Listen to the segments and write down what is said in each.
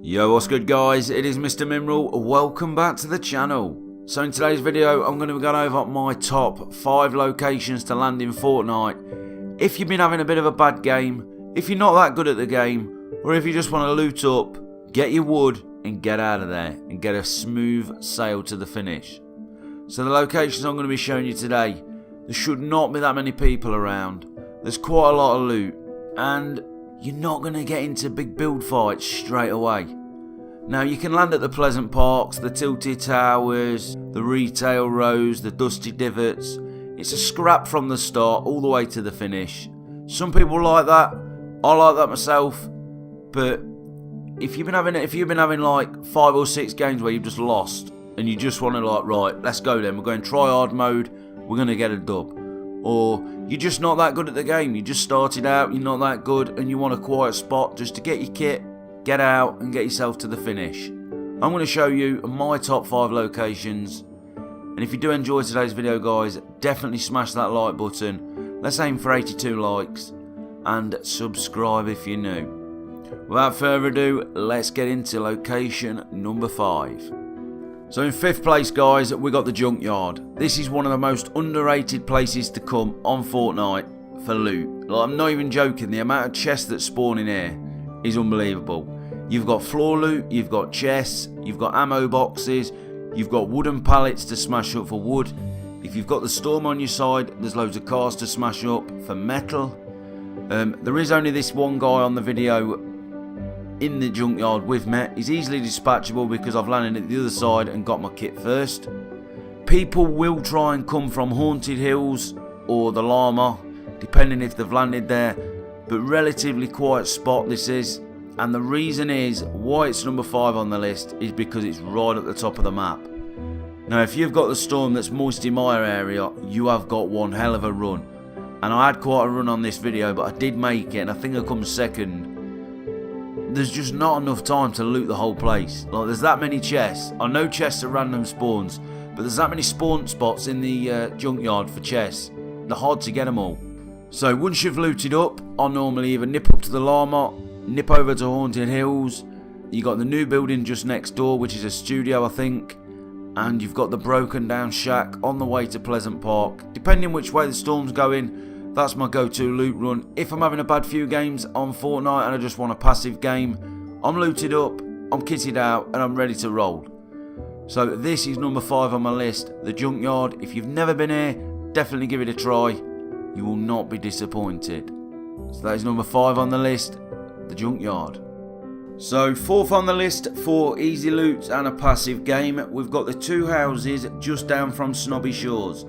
Yo, what's good guys? It is Mr. Mineral. Welcome back to the channel. So in today's video, I'm going to be going over my top 5 locations to land in Fortnite. If you've been having a bit of a bad game, if you're not that good at the game, or if you just want to loot up, get your wood and get out of there and get a smooth sail to the finish. So the locations I'm going to be showing you today, there should not be that many people around. There's quite a lot of loot and you're not going to get into big build fights straight away. Now you can land at the pleasant parks, the tilted towers, the retail rows, the dusty divots. It's a scrap from the start all the way to the finish. Some people like that. I like that myself. But if you've been having like 5 or 6 games where you've just lost and you just want to like, right, let's go then. We're going try hard mode. We're going to get a dub. Or you're just not that good at the game. You just started out, you're not that good, and you want a quiet spot just to get your kit, get out, and get yourself to the finish. I'm going to show you my top 5 locations. And if you do enjoy today's video, guys, definitely smash that like button. Let's aim for 82 likes. And subscribe if you're new. Without further ado, let's get into location number 5. So in 5th place, guys, we got the junkyard. This is one of the most underrated places to come on Fortnite for loot. Like, I'm not even joking, the amount of chests that spawn in here is unbelievable. You've got floor loot, you've got chests, you've got ammo boxes, you've got wooden pallets to smash up for wood. If you've got the storm on your side, there's loads of cars to smash up for metal. There is only this one guy on the video in the junkyard with me. He's easily dispatchable because I've landed at the other side and got my kit first. People will try and come from Haunted Hills or the Llama, depending if they've landed there, but relatively quiet spot this is. And the reason is why it's number 5 on the list is because it's right at the top of the map. Now if you've got the storm that's moist in my area, you have got one hell of a run. And I had quite a run on this video, but I did make it and I think I come second. There's just not enough time to loot the whole place. Like, there's that many chests. I know chests are random spawns, but there's that many spawn spots in the junkyard for chests. They're hard to get them all. So once you've looted up, I'll normally either nip up to the Llama, nip over to Haunted Hills. You got the new building just next door, which is a studio, I think. And you've got the broken down shack on the way to Pleasant Park. Depending which way the storm's going, that's my go-to loot run. If I'm having a bad few games on Fortnite and I just want a passive game, I'm looted up, I'm kitted out, and I'm ready to roll. So this is number 5 on my list, the junkyard. If you've never been here, definitely give it a try. You will not be disappointed. So that is number 5 on the list, the junkyard. So 4th on the list for easy loot and a passive game, we've got the 2 houses just down from Snobby Shores.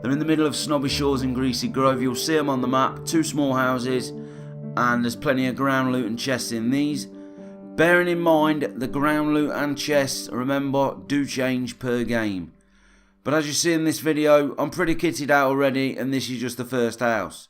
They're in the middle of Snobby Shores and Greasy Grove. You'll see them on the map. 2 small houses, and there's plenty of ground loot and chests in these. Bearing in mind, the ground loot and chests, remember, do change per game. But as you see in this video, I'm pretty kitted out already, and this is just the first house.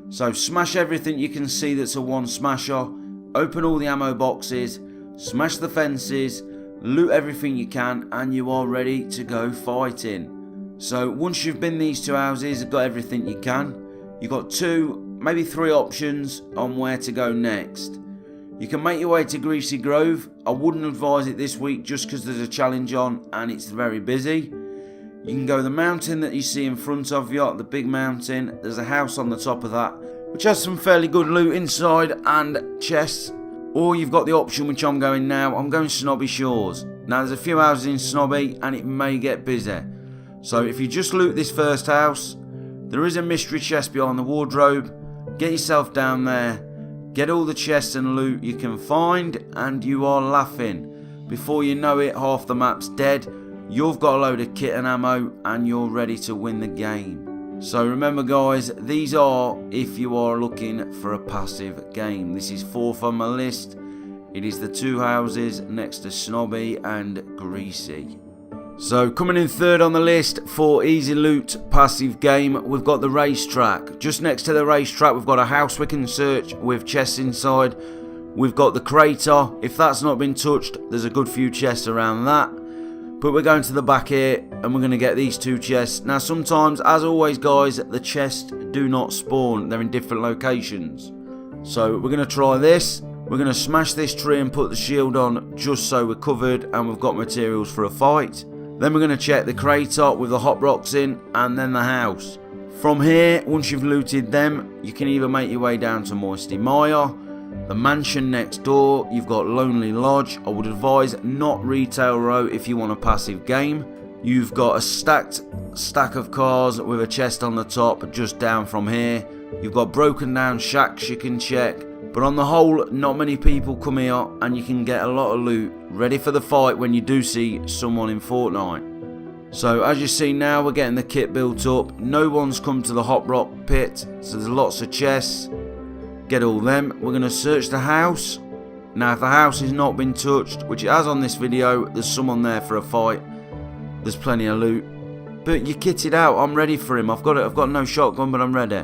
So smash everything you can see that's a one smasher. Open all the ammo boxes, smash the fences, loot everything you can, and you are ready to go fighting. So once you've been these 2 houses, got everything you can, you've got 2, maybe 3 options on where to go next. You can make your way to Greasy Grove. I wouldn't advise it this week just because there's a challenge on and it's very busy. You can go the mountain that you see in front of you, the big mountain. There's a house on the top of that which has some fairly good loot inside and chests. Or you've got the option which I'm going now. I'm going Snobby Shores. Now there's a few houses in Snobby and it may get busy. So if you just loot this first house, there is a mystery chest behind the wardrobe. Get yourself down there, get all the chests and loot you can find, and you are laughing. Before you know it, half the map's dead. You've got a load of kit and ammo, and you're ready to win the game. So remember guys, these are if you are looking for a passive game. This is 4th on my list. It is the 2 houses next to Snobby and Greasy. So coming in 3rd on the list for easy loot passive game, we've got the racetrack. Just next to the racetrack we've got a house we can search with chests inside. We've got the crater. If that's not been touched, there's a good few chests around that. But we're going to the back here and we're going to get these 2 chests. Now sometimes, as always guys, the chests do not spawn. They're in different locations. So we're going to try this. We're going to smash this tree and put the shield on just so we're covered and we've got materials for a fight. Then we're going to check the crate top with the hot rocks in, and then the house. From here, once you've looted them, you can either make your way down to Moisty Mire, the mansion next door. You've got Lonely Lodge. I would advise not Retail Row if you want a passive game. You've got a stack of cars with a chest on the top just down from here. You've got broken down shacks you can check. But on the whole, not many people come here and you can get a lot of loot ready for the fight when you do see someone in Fortnite. So as you see now, we're getting the kit built up. No one's come to the hot rock pit, so there's lots of chests. Get all them. We're going to search the house. Now if the house has not been touched, which it has on this video, there's someone there for a fight. There's plenty of loot. But you kitted out. I'm ready for him. I've got no shotgun, but I'm ready.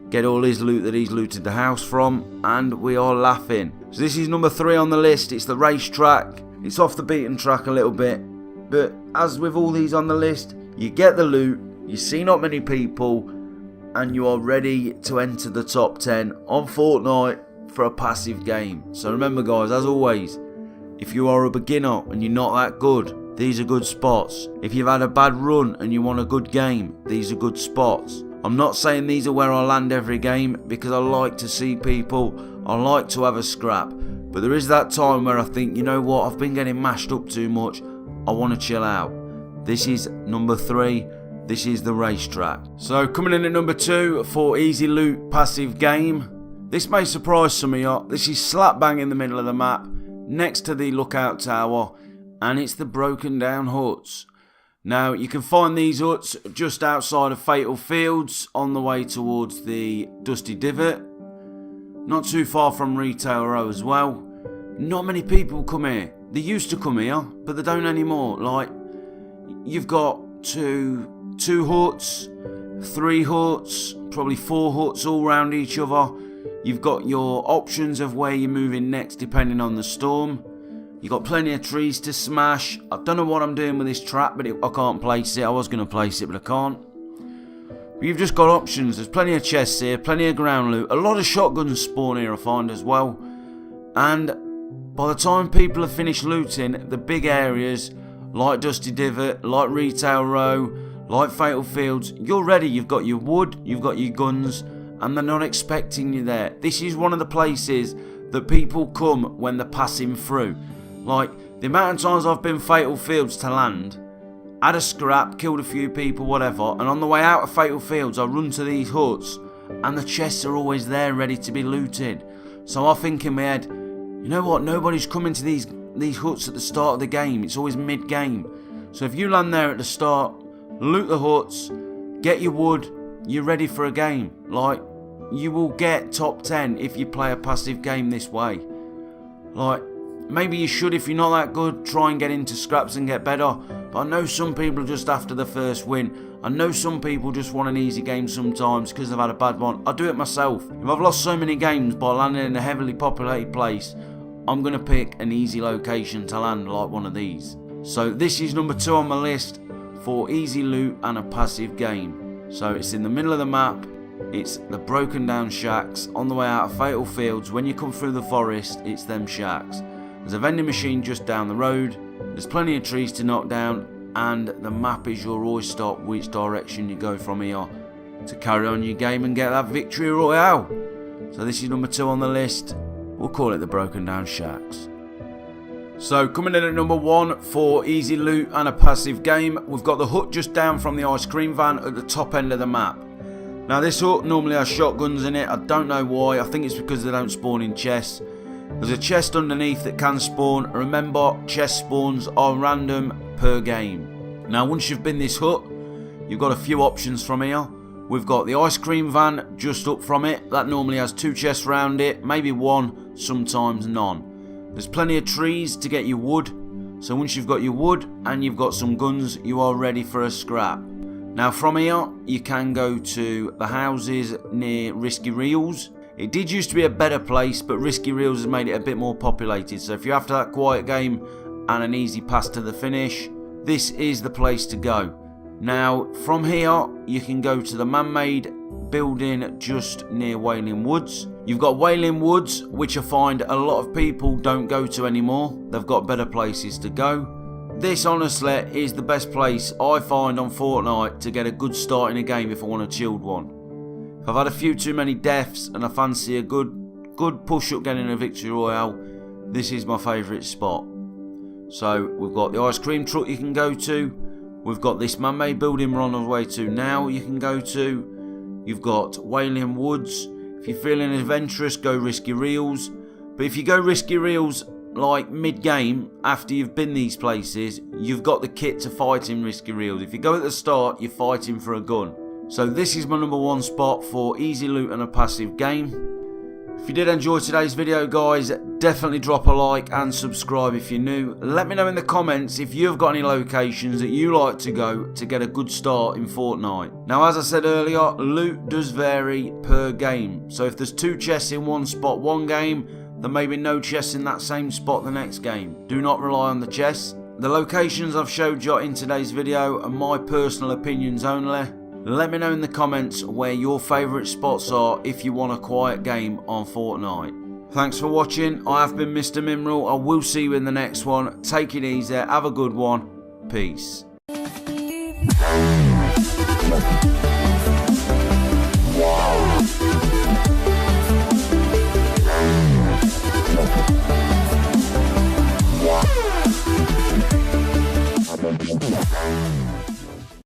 Get all his loot that he's looted the house from, and we are laughing. So this is number 3 on the list. It's the racetrack. It's off the beaten track a little bit, but as with all these on the list, you get the loot, you see not many people, and you are ready to enter the top 10 on Fortnite for a passive game. So remember guys, as always, if you are a beginner and you're not that good, these are good spots. If you've had a bad run and you want a good game, these are good spots. I'm not saying these are where I land every game, because I like to see people, I like to have a scrap, but there is that time where I think, you know what, I've been getting mashed up too much, I want to chill out. This is number 3, this is the racetrack. So coming in at number 2 for easy loot passive game, this may surprise some of you, this is slap bang in the middle of the map, next to the lookout tower, and it's the broken down huts. Now, you can find these huts just outside of Fatal Fields on the way towards the Dusty Divot. Not too far from Retail Row as well. Not many people come here. They used to come here, but they don't anymore. Like, you've got two huts, 3 huts, probably 4 huts all around each other. You've got your options of where you're moving next depending on the storm. You've got plenty of trees to smash. I don't know what I'm doing with this trap, but I can't place it. I was going to place it, but I can't. But you've just got options. There's plenty of chests here, plenty of ground loot. A lot of shotguns spawn here, I find, as well. And by the time people have finished looting the big areas, like Dusty Divot, like Retail Row, like Fatal Fields, you're ready. You've got your wood, you've got your guns, and they're not expecting you there. This is one of the places that people come when they're passing through. Like, the amount of times I've been Fatal Fields to land, had a scrap, killed a few people, whatever, and on the way out of Fatal Fields I run to these huts and the chests are always there ready to be looted. So I think in my head, you know what, nobody's coming to these huts at the start of the game, it's always mid-game. So if you land there at the start, loot the huts, get your wood, you're ready for a game. Like, you will get top 10 if you play a passive game this way. Like, maybe you should, if you're not that good, try and get into scraps and get better. But I know some people are just after the first win. I know some people just want an easy game sometimes because they've had a bad one. I do it myself. If I've lost so many games by landing in a heavily populated place, I'm going to pick an easy location to land like one of these. So this is number 2 on my list for easy loot and a passive game. So it's in the middle of the map. It's the broken down shacks on the way out of Fatal Fields. When you come through the forest, it's them shacks. There's a vending machine just down the road. There's plenty of trees to knock down, and the map is your oyster which direction you go from here to carry on your game and get that victory royale. So this is number 2 on the list. We'll call it the broken down shacks. So coming in at number 1 for easy loot and a passive game, we've got the hut just down from the ice cream van at the top end of the map. Now this hut normally has shotguns in it. I don't know why. I think it's because they don't spawn in chests. There's a chest underneath that can spawn. Remember, chest spawns are random per game. Now once you've been this hut, you've got a few options from here. We've got the ice cream van just up from it. That normally has 2 chests around it, maybe 1, sometimes none. There's plenty of trees to get your wood. So once you've got your wood and you've got some guns, you are ready for a scrap. Now from here, you can go to the houses near Risky Reels. It did used to be a better place, but Risky Reels has made it a bit more populated. So if you're after that quiet game and an easy pass to the finish, this is the place to go. Now from here, you can go to the man-made building just near Wailing Woods. You've got Wailing Woods, which I find a lot of people don't go to anymore. They've got better places to go. This honestly is the best place I find on Fortnite to get a good start in a game if I want a chilled one. If I've had a few too many deaths and I fancy a good push up getting a victory royale, this is my favourite spot. So we've got the ice cream truck you can go to. We've got this man-made building we're on our way to now you can go to. You've got Wailing Woods. If you're feeling adventurous, go Risky Reels. But if you go Risky Reels like mid-game, after you've been these places, you've got the kit to fight in Risky Reels. If you go at the start, you're fighting for a gun. So this is my #1 spot for easy loot and a passive game. If you did enjoy today's video, guys, definitely drop a like and subscribe if you're new. Let me know in the comments if you've got any locations that you like to go to get a good start in Fortnite. Now, as I said earlier, loot does vary per game. So if there's 2 chests in one spot one game, there may be no chests in that same spot the next game. Do not rely on the chests. The locations I've showed you in today's video are my personal opinions only. Let me know in the comments where your favourite spots are if you want a quiet game on Fortnite. Thanks for watching. I have been Mr. Mineral. I will see you in the next one. Take it easy. Have a good one. Peace.